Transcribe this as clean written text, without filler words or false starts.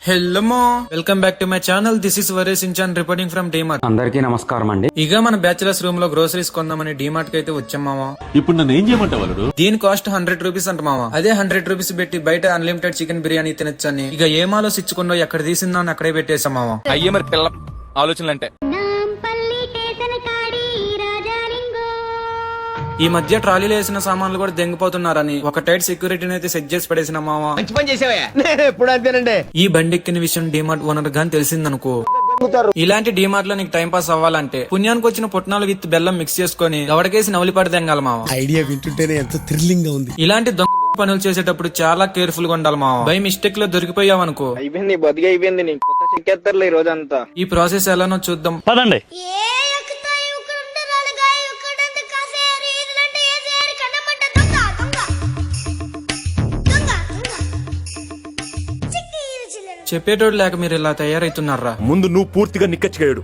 Hello welcome back to my channel. This is వరే Shinchan reporting from DMart. అందరికీ నమస్కారం అండి. ఇక మన బ్యాచులర్స్ రూమ్ లో గ్రోసరీస్ కొందామని డీమార్ట్ కి అయితే వచ్చాం మావా. ఇప్పుడు నన్ను ఏం చేయమంటావు? దీని కాస్ట్ 100 రూపీస్ అంట మావా. అదే 100 రూపీస్ పెట్టి బయట అన్లిమిటెడ్ చికెన్ బిర్యానీ తినొచ్చని ఇక ఏ మాలో సిచ్చుకున్నా ఎక్కడ తీసిందా అని అక్కడే పెట్టేసాం మావా. అయ్యే మరి పిల్ల ఆలోచనలంటే ఈ మధ్య ట్రాలీలో వేసిన సామాన్లు కూడా దెంగిపోతున్నారని ఒక టైట్ సెక్యూరిటీని అయితే సెట్ చేసి పడేసిన మావా. మంచి పని చేసావయ్యా. నేను ఎప్పుడు అంతేనండి. ఈ బండి ఎక్కిన విషయం డీమార్ట్ ఓనర్ గాని తెలిసిందనుకో, ఇలాంటి డీమార్ట్ లో నీకు టైం పాస్ అవ్వాలంటే పుణ్యానికి వచ్చిన పుట్నాలు విత్ బెల్లం మిక్స్ చేసుకుని గవడకేసి నవలిపడి తెంగాలి మావా. ఐడియా వింటుంటేనే ఎంత థ్రిల్లింగ్ గా ఉంది. ఇలాంటి దొంగ పనులు చేసేటప్పుడు చాలా కేర్ఫుల్ గా ఉండాలి మావా. బై మిస్టేక్ లో దొరికిపోయావనుకో అయిపోయింది, బతికి అయిపోయింది. నీకు కొత్త చెక్కేస్తారులే ఈ రోజంతా. ఈ ప్రాసెస్ ఎలానో చూద్దాం పదండి. చెప్పేటోడు లేక మీరు ఇలా తయారైతున్నారా? ముందు నువ్వు పూర్తిగా నిక్కచ్చిగాడు.